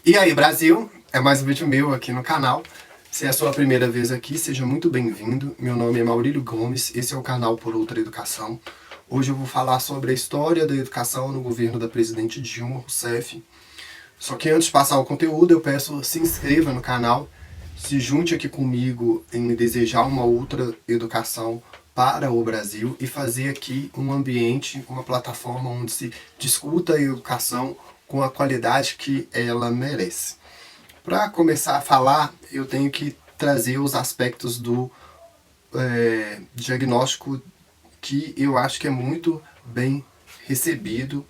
E aí, Brasil? É mais um vídeo meu aqui no canal. Se é a sua primeira vez aqui, seja muito bem-vindo. Meu nome é Maurílio Gomes, esse é o canal Por Outra Educação. Hoje eu vou falar sobre a história da educação no governo da presidente Dilma Rousseff. Só que antes de passar o conteúdo, eu peço se inscreva no canal, se junte aqui comigo em desejar uma outra educação para o Brasil e fazer aqui um ambiente, uma plataforma onde se discuta a educação com a qualidade que ela merece. Para começar a falar, eu tenho que trazer os aspectos do diagnóstico que eu acho que é muito bem recebido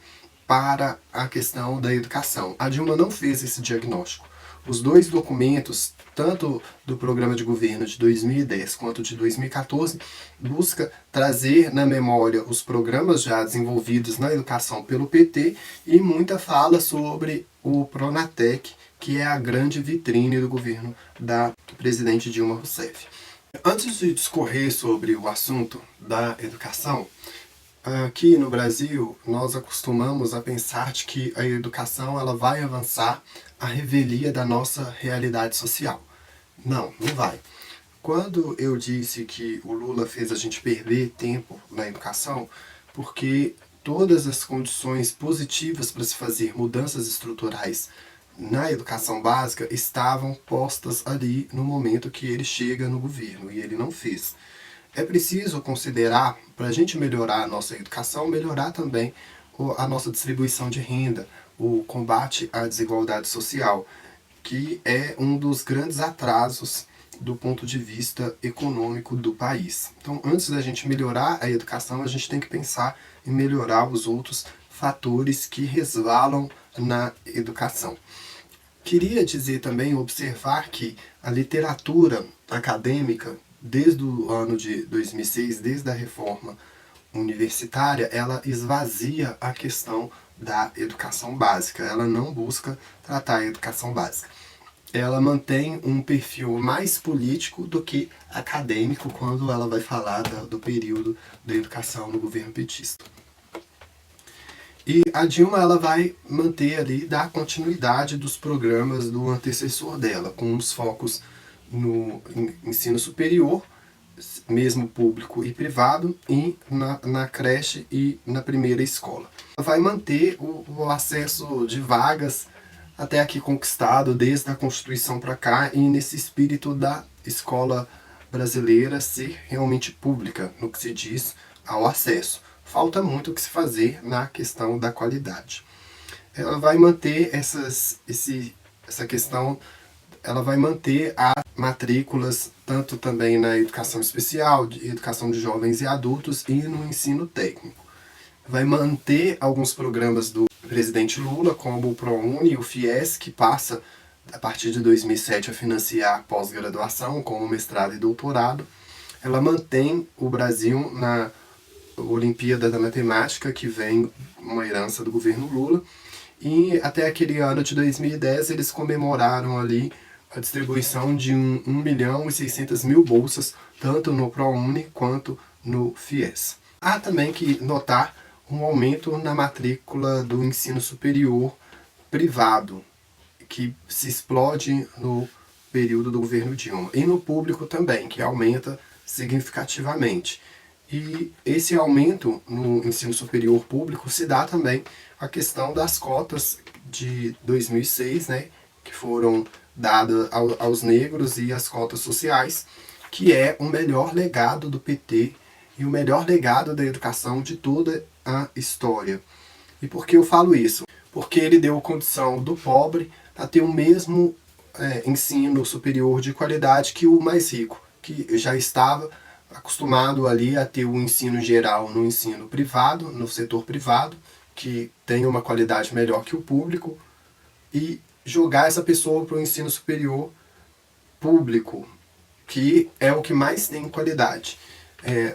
para a questão da educação. A Dilma não fez esse diagnóstico. Os dois documentos, tanto do programa de governo de 2010 quanto de 2014, busca trazer na memória os programas já desenvolvidos na educação pelo PT e muita fala sobre o Pronatec, que é a grande vitrine do governo da presidente Dilma Rousseff. Antes de discorrer sobre o assunto da educação, aqui no Brasil, nós acostumamos a pensar de que a educação ela vai avançar à revelia da nossa realidade social. Não, não vai. Quando eu disse que o Lula fez a gente perder tempo na educação, porque todas as condições positivas para se fazer mudanças estruturais na educação básica estavam postas ali no momento que ele chega no governo, e ele não fez. É preciso considerar, para a gente melhorar a nossa educação, melhorar também a nossa distribuição de renda, o combate à desigualdade social, que é um dos grandes atrasos do ponto de vista econômico do país. Então, antes da gente melhorar a educação, a gente tem que pensar em melhorar os outros fatores que resvalam na educação. Queria dizer também, observar que a literatura acadêmica, desde o ano de 2006, desde a reforma universitária, ela esvazia a questão da educação básica. Ela não busca tratar a educação básica. Ela mantém um perfil mais político do que acadêmico quando ela vai falar do período da educação no governo petista. E a Dilma ela vai manter ali, dar continuidade dos programas do antecessor dela, com os focos no ensino superior, mesmo público e privado, e na creche e na primeira escola. Ela vai manter o acesso de vagas até aqui conquistado desde a Constituição para cá, e nesse espírito da escola brasileira ser realmente pública no que se diz ao acesso. Falta muito o que se fazer na questão da qualidade. Ela vai manter essa questão, ela vai manter as matrículas tanto também na educação especial, de educação de jovens e adultos e no ensino técnico. Vai manter alguns programas do presidente Lula, como o ProUni e o FIES, que passa a partir de 2007 a financiar pós-graduação, como mestrado e doutorado. Ela mantém o Brasil na Olimpíada da Matemática, que vem uma herança do governo Lula, e até aquele ano de 2010 eles comemoraram ali a distribuição de 1.600.000 bolsas, tanto no ProUni quanto no FIES. Há também que notar um aumento na matrícula do ensino superior privado, que se explode no período do governo Dilma, e no público também, que aumenta significativamente. E esse aumento no ensino superior público se dá também à questão das cotas de 2006, né, que foram dadas aos negros, e as cotas sociais, que é o melhor legado do PT e o melhor legado da educação de toda a história. E por que eu falo isso? Porque ele deu condição do pobre a ter o mesmo ensino superior de qualidade que o mais rico, que já estava acostumado ali a ter o ensino geral no ensino privado, no setor privado, que tem uma qualidade melhor que o público, e jogar essa pessoa para o ensino superior público, que é o que mais tem qualidade.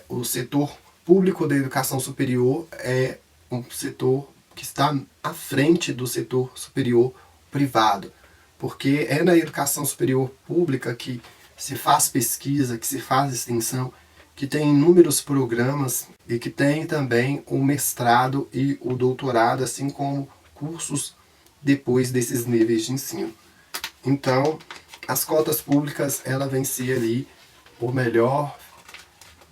O setor público da educação superior é um setor que está à frente do setor superior privado, porque é na educação superior pública que se faz pesquisa, que se faz extensão, que tem inúmeros programas e que tem também o mestrado e o doutorado, assim como cursos depois desses níveis de ensino. Então, as cotas públicas, ela vem ser ali o melhor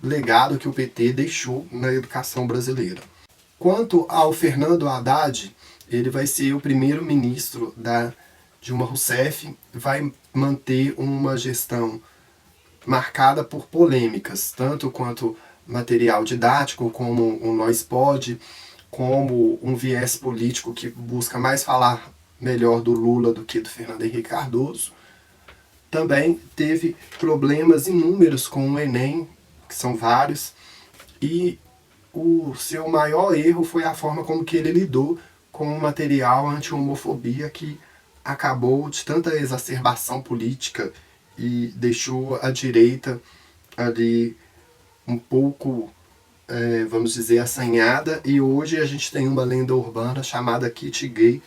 legado que o PT deixou na educação brasileira. Quanto ao Fernando Haddad, ele vai ser o primeiro-ministro da Dilma Rousseff, vai manter uma gestão marcada por polêmicas, tanto quanto material didático, como o Nós Pode, como um viés político que busca mais falar melhor do Lula do que do Fernando Henrique Cardoso. Também teve problemas inúmeros com o Enem, que são vários, e o seu maior erro foi a forma como que ele lidou com o material anti-homofobia, que acabou de tanta exacerbação política e deixou a direita ali um pouco, vamos dizer, assanhada, e hoje a gente tem uma lenda urbana chamada Kit Gay,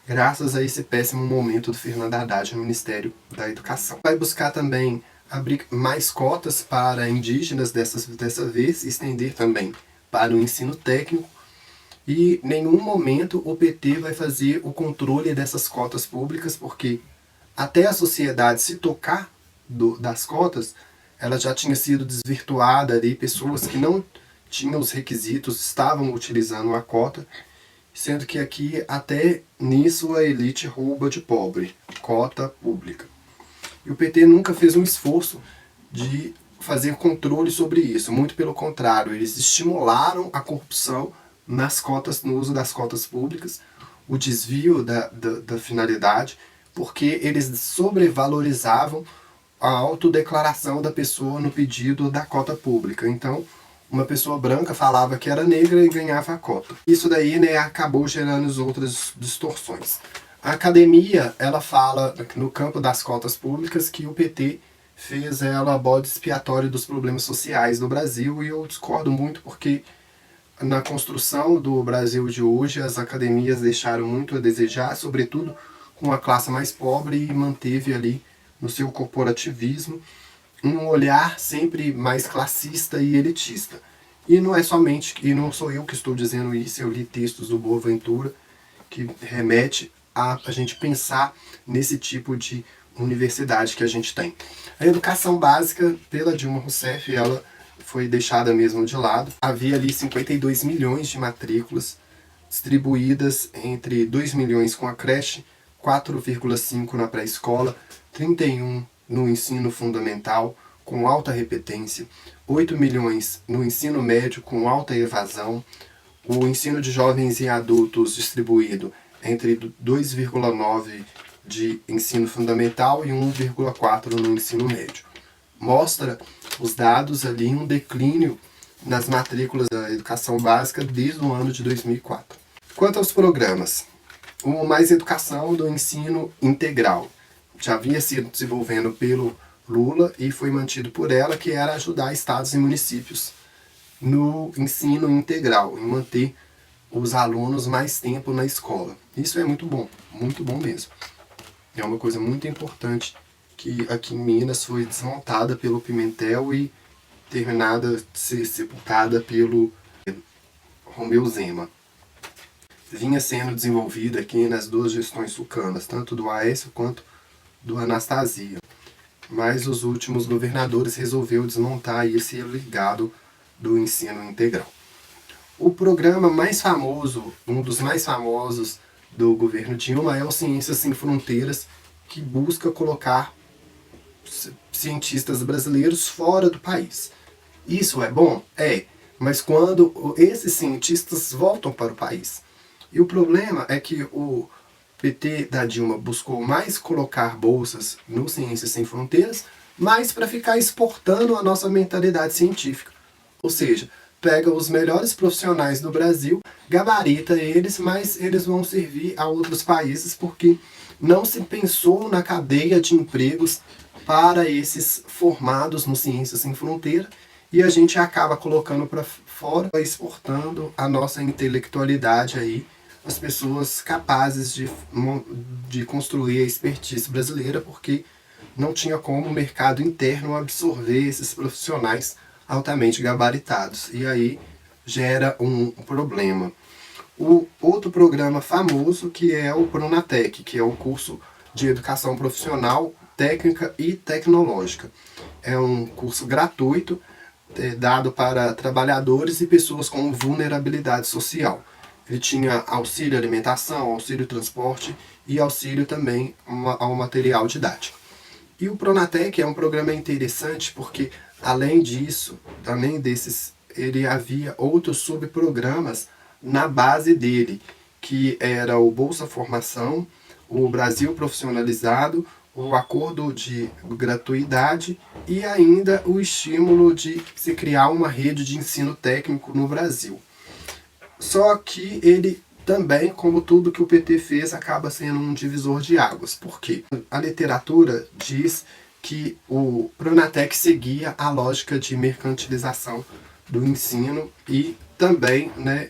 graças a esse péssimo momento do Fernando Haddad no Ministério da Educação. Vai buscar também abrir mais cotas para indígenas dessa vez, estender também para o ensino técnico, e em nenhum momento o PT vai fazer o controle dessas cotas públicas, porque até a sociedade se tocar das cotas, ela já tinha sido desvirtuada ali, pessoas que não tinham os requisitos estavam utilizando a cota, sendo que aqui até nisso a elite rouba de pobre, cota pública. E o PT nunca fez um esforço de fazer controle sobre isso, muito pelo contrário, eles estimularam a corrupção no uso das cotas públicas, o desvio da finalidade, porque eles sobrevalorizavam a autodeclaração da pessoa no pedido da cota pública. Então, uma pessoa branca falava que era negra e ganhava a cota. Isso daí, né, acabou gerando as outras distorções. A academia, ela fala no campo das cotas públicas que o PT fez ela bode expiatório dos problemas sociais do Brasil, e eu discordo muito porque na construção do Brasil de hoje as academias deixaram muito a desejar, sobretudo com a classe mais pobre, e manteve ali no seu corporativismo um olhar sempre mais classista e elitista. E não é somente, e não sou eu que estou dizendo isso, eu li textos do Boaventura que remete a gente pensar nesse tipo de universidade que a gente tem. A educação básica, pela Dilma Rousseff, ela foi deixada mesmo de lado. Havia ali 52 milhões de matrículas distribuídas entre 2 milhões com a creche, 4,5 na pré-escola, 31 no ensino fundamental com alta repetência, 8 milhões no ensino médio com alta evasão, o ensino de jovens e adultos distribuído entre 2,9 de ensino fundamental e 1,4 no ensino médio. Mostra os dados ali um declínio nas matrículas da educação básica desde o ano de 2004. Quanto aos programas, o Mais Educação do ensino integral já havia sido desenvolvendo pelo Lula e foi mantido por ela, que era ajudar estados e municípios no ensino integral, em manter os alunos mais tempo na escola. Isso é muito bom mesmo. É uma coisa muito importante que aqui em Minas foi desmontada pelo Pimentel e terminada, sepultada pelo Romeu Zema. Vinha sendo desenvolvida aqui nas duas gestões tucanas, tanto do Aécio quanto do Anastasia. Mas os últimos governadores resolveram desmontar esse legado do ensino integral. O programa mais famoso, um dos mais famosos do governo Dilma, é o Ciências Sem Fronteiras, que busca colocar cientistas brasileiros fora do país. Isso é bom? É, mas quando esses cientistas voltam para o país. E o problema é que o PT da Dilma buscou mais colocar bolsas no Ciências Sem Fronteiras, mais para ficar exportando a nossa mentalidade científica. Ou seja, pega os melhores profissionais do Brasil, gabarita eles, mas eles vão servir a outros países porque não se pensou na cadeia de empregos para esses formados no Ciências Sem Fronteira, e a gente acaba colocando para fora, exportando a nossa intelectualidade aí, as pessoas capazes de construir a expertise brasileira, porque não tinha como o mercado interno absorver esses profissionais altamente gabaritados. E aí gera um problema. o outro programa famoso, que é o Pronatec, que é o curso de educação profissional, técnica e tecnológica. É um curso gratuito, dado para trabalhadores e pessoas com vulnerabilidade social. Ele tinha auxílio alimentação, auxílio transporte e auxílio também ao material didático. E o Pronatec é um programa interessante porque, além disso, além desses, ele havia outros subprogramas na base dele, que era o Bolsa Formação, o Brasil Profissionalizado, o acordo de gratuidade e ainda o estímulo de se criar uma rede de ensino técnico no Brasil. Só que ele também, como tudo que o PT fez, acaba sendo um divisor de águas. Por quê? A literatura diz que o Pronatec seguia a lógica de mercantilização do ensino e também, né,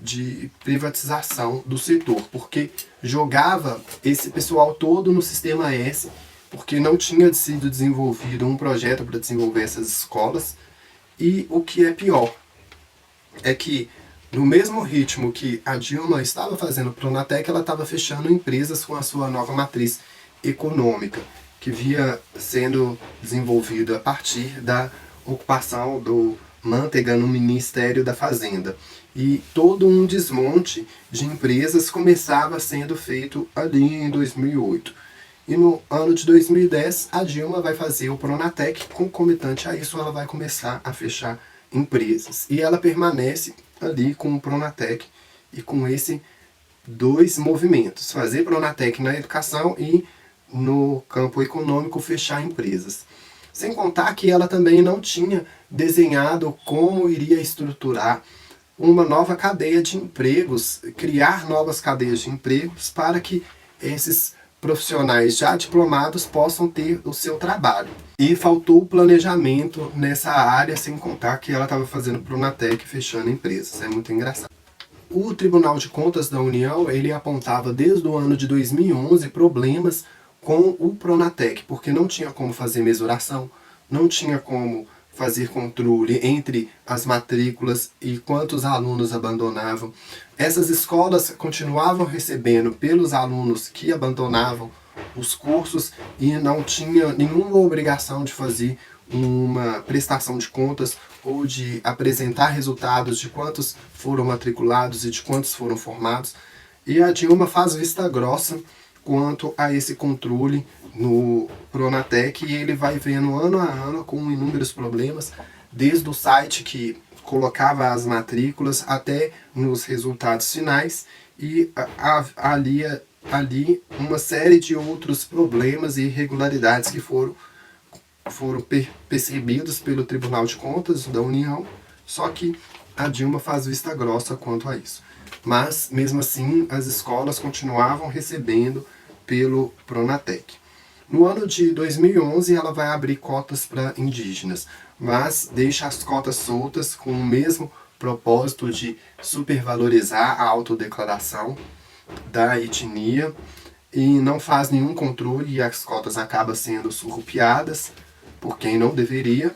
de privatização do setor, porque jogava esse pessoal todo no sistema S, porque não tinha sido desenvolvido um projeto para desenvolver essas escolas. E o que é pior é que, no mesmo ritmo que a Dilma estava fazendo o Pronatec, ela estava fechando empresas com a sua nova matriz econômica, que via sendo desenvolvida a partir da ocupação do Manteiga no Ministério da Fazenda. E todo um desmonte de empresas começava sendo feito ali em 2008. E no ano de 2010, a Dilma vai fazer o Pronatec, concomitante a isso, ela vai começar a fechar empresas. E ela permanece ali com o Pronatec e com esses dois movimentos, fazer Pronatec na educação e no campo econômico fechar empresas. Sem contar que ela também não tinha desenhado como iria estruturar uma nova cadeia de empregos, criar novas cadeias de empregos para que esses profissionais já diplomados possam ter o seu trabalho. E faltou planejamento nessa área, sem contar que ela estava fazendo Pronatec fechando empresas. É muito engraçado. O Tribunal de Contas da União, ele apontava desde o ano de 2011 problemas com o Pronatec, porque não tinha como fazer mesuração, não tinha como fazer controle entre as matrículas e quantos alunos abandonavam. Essas escolas continuavam recebendo pelos alunos que abandonavam os cursos e não tinha nenhuma obrigação de fazer uma prestação de contas ou de apresentar resultados de quantos foram matriculados e de quantos foram formados. E a Dilma faz vista grossa quanto a esse controle no Pronatec, e ele vai vendo ano a ano com inúmeros problemas, desde o site que colocava as matrículas até nos resultados finais, e ali uma série de outros problemas e irregularidades que foram percebidos pelo Tribunal de Contas da União, só que a Dilma faz vista grossa quanto a isso. Mas, mesmo assim, as escolas continuavam recebendo pelo Pronatec. No ano de 2011, ela vai abrir cotas para indígenas, mas deixa as cotas soltas com o mesmo propósito de supervalorizar a autodeclaração da etnia e não faz nenhum controle, e as cotas acabam sendo surrupiadas por quem não deveria.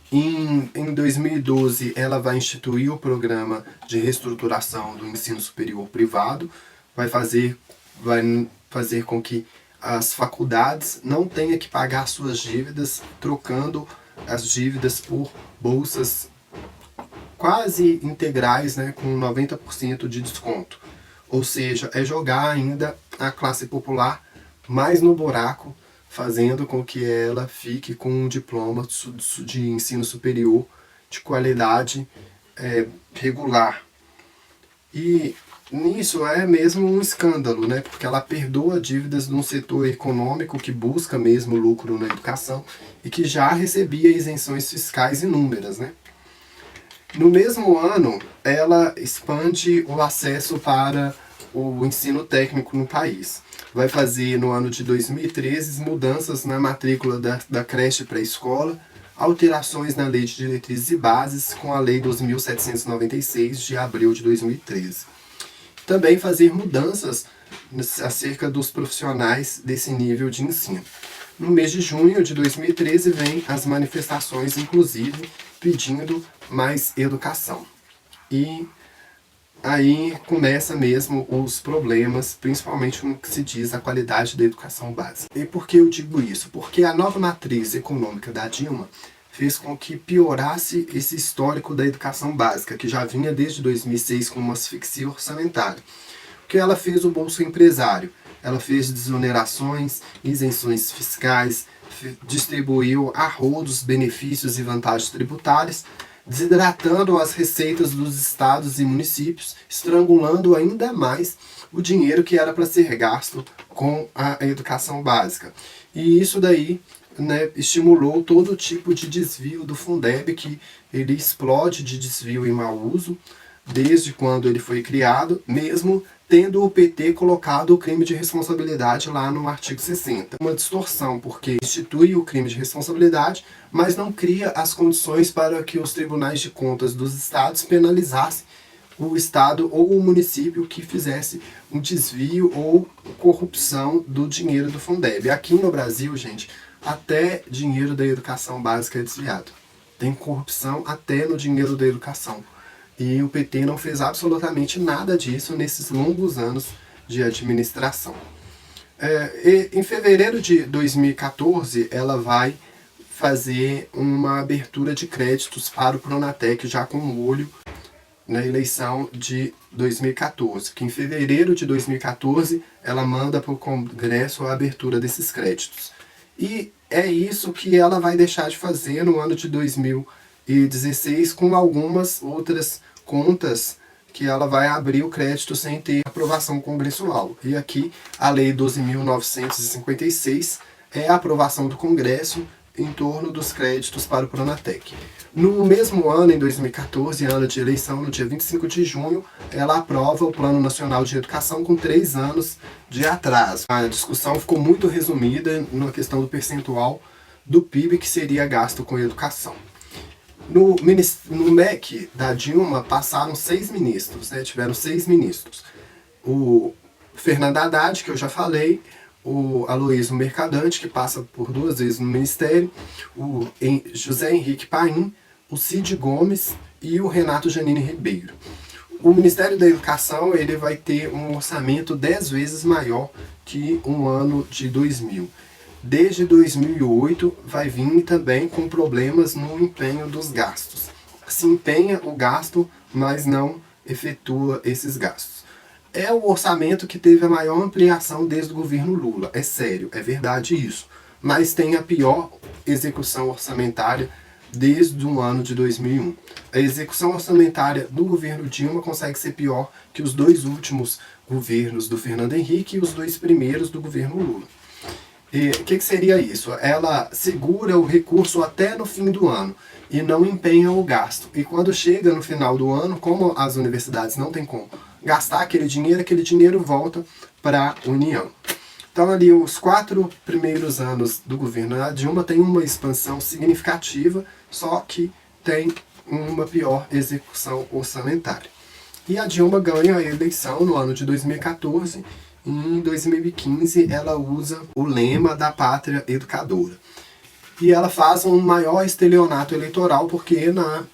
Em 2012, ela vai instituir o programa de reestruturação do ensino superior privado, vai fazer com que as faculdades não tenham que pagar suas dívidas, trocando as dívidas por bolsas quase integrais, né, com 90% de desconto. Ou seja, é jogar ainda a classe popular mais no buraco, fazendo com que ela fique com um diploma de ensino superior de qualidade regular. E nisso é mesmo um escândalo, né? Porque ela perdoa dívidas de um setor econômico que busca mesmo lucro na educação e que já recebia isenções fiscais inúmeras, né? No mesmo ano, ela expande o acesso para o ensino técnico no país. Vai fazer, no ano de 2013, mudanças na matrícula da creche pré-escola, alterações na Lei de Diretrizes e Bases com a Lei 2.796, de abril de 2013. Também fazer mudanças acerca dos profissionais desse nível de ensino. No mês de junho de 2013 vem as manifestações, inclusive, pedindo mais educação. E aí começa mesmo os problemas, principalmente no que se diz a qualidade da educação básica. E por que eu digo isso? Porque a nova matriz econômica da Dilma fez com que piorasse esse histórico da educação básica, que já vinha desde 2006 com uma asfixia orçamentária. Porque ela fez o Bolsa Empresário, ela fez desonerações, isenções fiscais, distribuiu a rodos benefícios e vantagens tributárias, desidratando as receitas dos estados e municípios, estrangulando ainda mais o dinheiro que era para ser gasto com a educação básica. E isso daí, né, estimulou todo tipo de desvio do Fundeb, que ele explode de desvio e mau uso desde quando ele foi criado, mesmo tendo o PT colocado o crime de responsabilidade lá no artigo 60. Uma distorção, porque institui o crime de responsabilidade, mas não cria as condições para que os tribunais de contas dos estados penalizassem o estado ou o município que fizesse um desvio ou corrupção do dinheiro do Fundeb. Aqui no Brasil, gente, até dinheiro da educação básica é desviado. Tem corrupção até no dinheiro da educação. E o PT não fez absolutamente nada disso nesses longos anos de administração. Em fevereiro de 2014, ela vai fazer uma abertura de créditos para o Pronatec, já com o olho na eleição de 2014, que em fevereiro de 2014 ela manda para o Congresso a abertura desses créditos. E é isso que ela vai deixar de fazer no ano de 2016 com algumas outras contas que ela vai abrir o crédito sem ter aprovação congressual. E aqui a Lei 12.956 é a aprovação do Congresso em torno dos créditos para o Pronatec. No mesmo ano, em 2014, ano de eleição, no dia 25 de junho, ela aprova o Plano Nacional de Educação com 3 anos de atraso. A discussão ficou muito resumida na questão do percentual do PIB que seria gasto com educação. No MEC da Dilma passaram 6 ministros, né? Tiveram 6 ministros. O Fernando Haddad, que eu já falei, o Aloysio Mercadante, que passa por 2 vezes no Ministério, o José Henrique Paim, o Cid Gomes e o Renato Janine Ribeiro. O Ministério da Educação ele vai ter um orçamento 10 vezes maior que um ano de 2000. Desde 2008 vai vir também com problemas no empenho dos gastos. Se empenha o gasto, mas não efetua esses gastos. É o orçamento que teve a maior ampliação desde o governo Lula. É sério, é verdade isso. Mas tem a pior execução orçamentária desde o ano de 2001. A execução orçamentária do governo Dilma consegue ser pior que os 2 últimos governos do Fernando Henrique e os 2 primeiros do governo Lula. E o que seria isso? Ela segura o recurso até no fim do ano e não empenha o gasto. E quando chega no final do ano, como as universidades não têm como gastar aquele dinheiro volta para a União. Então ali os 4 primeiros anos do governo da Dilma tem uma expansão significativa, só que tem uma pior execução orçamentária. E a Dilma ganha a eleição no ano de 2014. Em 2015, ela usa o lema da pátria educadora. E ela faz um maior estelionato eleitoral, porque na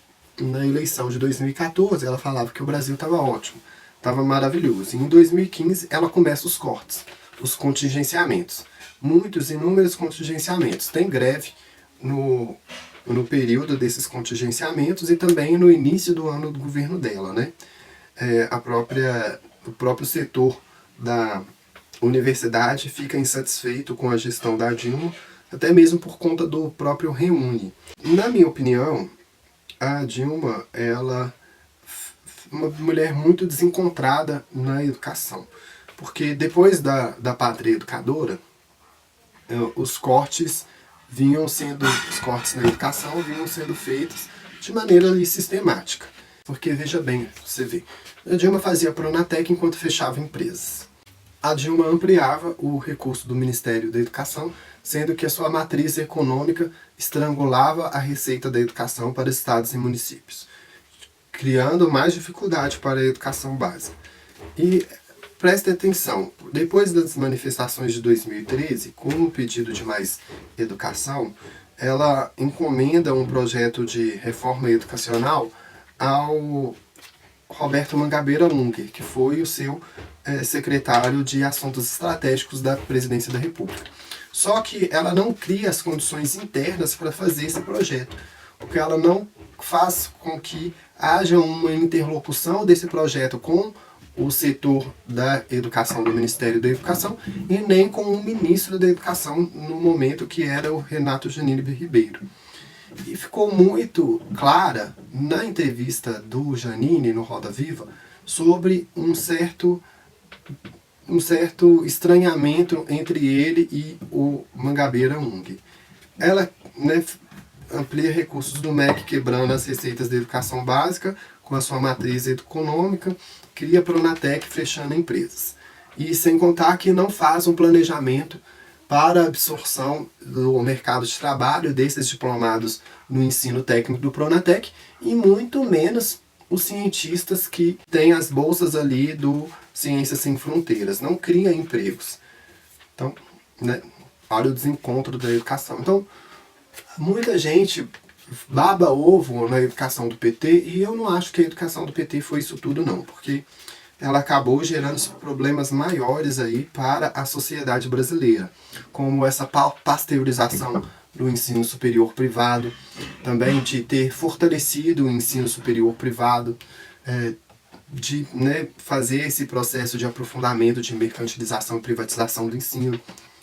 eleição de 2014, ela falava que o Brasil estava ótimo, estava maravilhoso. E em 2015, ela começa os cortes, os contingenciamentos. Inúmeros contingenciamentos. Tem greve no período desses contingenciamentos e também no início do ano do governo dela, né? O próprio setor da universidade fica insatisfeito com a gestão da Dilma, até mesmo por conta do próprio Reúne. Na minha opinião, a Dilma ela é uma mulher muito desencontrada na educação, porque depois da pátria educadora, os cortes na educação vinham sendo feitos de maneira ali, sistemática. Porque, veja bem, você vê, a Dilma fazia Pronatec enquanto fechava empresas. A Dilma ampliava o recurso do Ministério da Educação, sendo que a sua matriz econômica estrangulava a receita da educação para estados e municípios, criando mais dificuldade para a educação básica. E preste atenção, depois das manifestações de 2013, com o pedido de mais educação, ela encomenda um projeto de reforma educacional ao Roberto Mangabeira Unger, que foi o seu secretário de Assuntos Estratégicos da Presidência da República. Só que ela não cria as condições internas para fazer esse projeto, porque ela não faz com que haja uma interlocução desse projeto com o setor da educação do Ministério da Educação e nem com o ministro da Educação no momento, que era o Renato Janine Ribeiro. E ficou muito clara na entrevista do Janine no Roda Viva sobre um certo estranhamento entre ele e o Mangabeira Unger. Ela, né, amplia recursos do MEC, quebrando as receitas da educação básica com a sua matriz econômica, cria a Pronatec, fechando empresas. E sem contar que não faz um planejamento para a absorção do mercado de trabalho desses diplomados no ensino técnico do Pronatec, e muito menos os cientistas que têm as bolsas ali do Ciências Sem Fronteiras. Não cria empregos. Então, né, olha o desencontro da educação. Então, muita gente baba ovo na educação do PT, e eu não acho que a educação do PT foi isso tudo não, porque ela acabou gerando problemas maiores aí para a sociedade brasileira, como essa pasteurização do ensino superior privado, também de ter fortalecido o ensino superior privado, de, né, fazer esse processo de aprofundamento de mercantilização e privatização do ensino.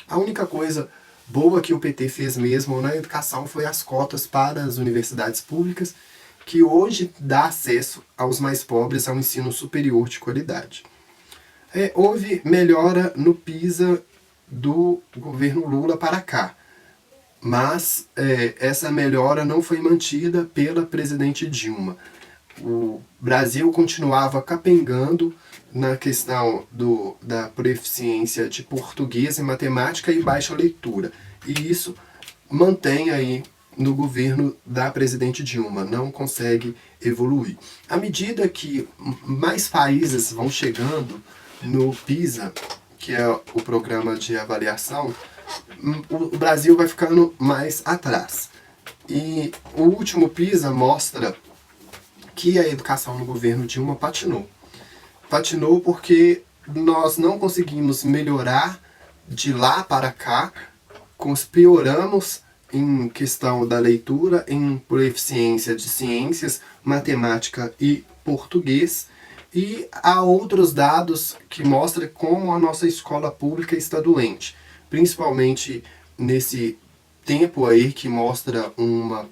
A única coisa boa que o PT fez mesmo na educação foi as cotas para as universidades públicas, que hoje dá acesso aos mais pobres ao ensino superior de qualidade. Houve melhora no PISA do governo Lula para cá, mas essa melhora não foi mantida pela presidente Dilma. O Brasil continuava capengando na questão da proficiência de português e matemática e baixa leitura. E isso mantém aí no governo da presidente Dilma, não consegue evoluir. À medida que mais países vão chegando no PISA, que é o programa de avaliação, o Brasil vai ficando mais atrás. E o último PISA mostra que a educação no governo Dilma patinou. Patinou porque nós não conseguimos melhorar de lá para cá, pioramos em questão da leitura, em proficiência de ciências, matemática e português, e há outros dados que mostram como a nossa escola pública está doente, principalmente nesse tempo aí que mostra uma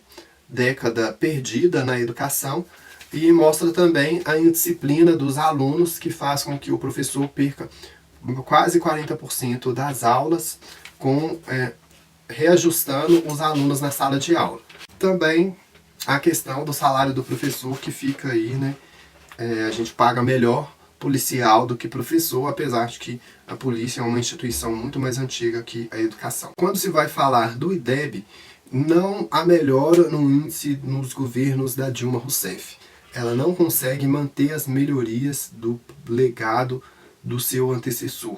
década perdida na educação, e mostra também a indisciplina dos alunos, que faz com que o professor perca quase 40% das aulas, reajustando os alunos na sala de aula. Também a questão do salário do professor, que fica aí, né? A gente paga melhor policial do que professor, apesar de que a polícia é uma instituição muito mais antiga que a educação. Quando se vai falar do IDEB, não há melhora no índice nos governos da Dilma Rousseff. Ela não consegue manter as melhorias do legado do seu antecessor.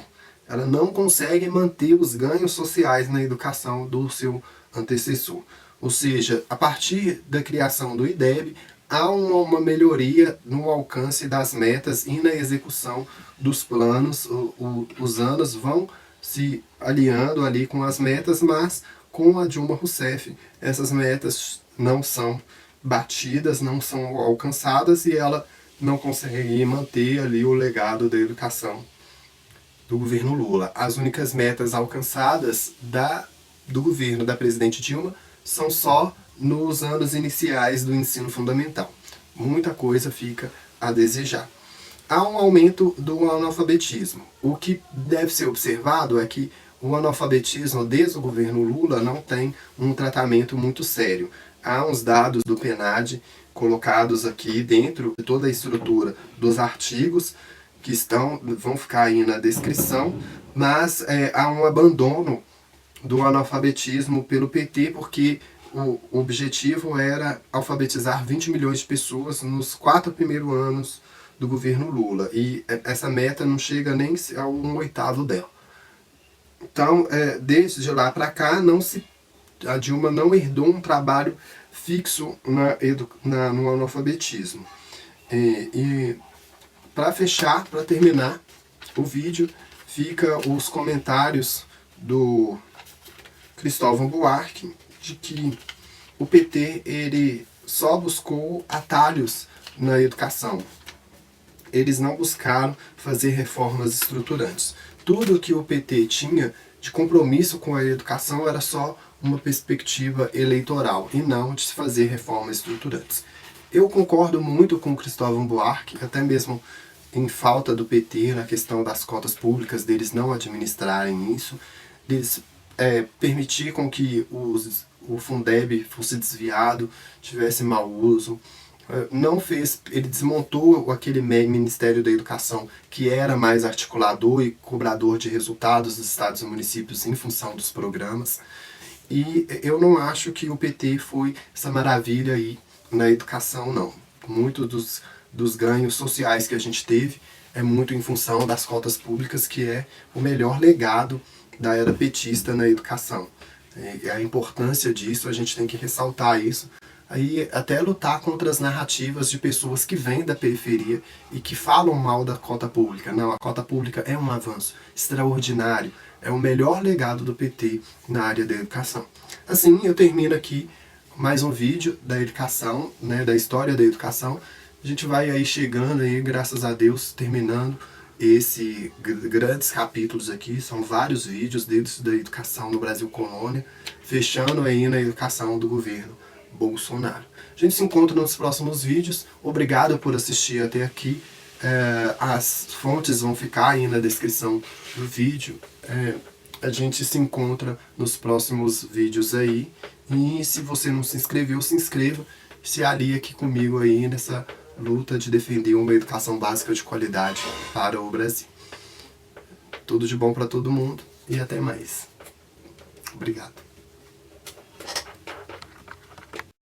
Ela não consegue manter os ganhos sociais na educação do seu antecessor. Ou seja, a partir da criação do IDEB, há uma melhoria no alcance das metas e na execução dos planos. Os anos vão se aliando ali com as metas, mas com a Dilma Rousseff essas metas não são batidas, não são alcançadas, e ela não consegue manter ali o legado da educação do governo Lula. As únicas metas alcançadas do governo da presidente Dilma são só nos anos iniciais do ensino fundamental. Muita coisa fica a desejar. Há um aumento do analfabetismo. O que deve ser observado é que o analfabetismo desde o governo Lula não tem um tratamento muito sério. Há uns dados do PNAD colocados aqui dentro de toda a estrutura dos artigos, que vão ficar aí na descrição, mas há um abandono do analfabetismo pelo PT, porque o objetivo era alfabetizar 20 milhões de pessoas nos 4 primeiros anos do governo Lula, e essa meta não chega nem a 1/8 dela. Então, desde lá para cá, a Dilma não herdou um trabalho fixo no analfabetismo. E para fechar, para terminar o vídeo, fica os comentários do Cristóvão Buarque de que o PT ele só buscou atalhos na educação. Eles não buscaram fazer reformas estruturantes. Tudo que o PT tinha de compromisso com a educação era só uma perspectiva eleitoral e não de se fazer reformas estruturantes. Eu concordo muito com o Cristóvão Buarque, até mesmo em falta do PT na questão das cotas públicas, deles não administrarem isso, deles permitir com que o Fundeb fosse desviado, tivesse mau uso. Não fez, ele desmontou aquele Ministério da Educação que era mais articulador e cobrador de resultados dos estados e municípios em função dos programas. E eu não acho que o PT foi essa maravilha aí na educação, não. Muito dos ganhos sociais que a gente teve é muito em função das cotas públicas, que é o melhor legado da era petista na educação. E a importância disso, a gente tem que ressaltar isso. Aí até lutar contra as narrativas de pessoas que vêm da periferia e que falam mal da cota pública. Não, a cota pública é um avanço extraordinário, é o melhor legado do PT na área da educação. Assim, eu termino aqui mais um vídeo da educação, né, da história da educação. A gente vai aí chegando aí, graças a Deus, terminando esses grandes capítulos aqui. São vários vídeos desde da educação no Brasil Colônia, fechando aí na educação do governo Bolsonaro. A gente se encontra nos próximos vídeos. Obrigado por assistir até aqui. As fontes vão ficar aí na descrição do vídeo. A gente se encontra nos próximos vídeos aí. E se você não se inscreveu, se inscreva. Se alie aqui comigo aí nessa luta de defender uma educação básica de qualidade para o Brasil. Tudo de bom para todo mundo e até mais. Obrigado.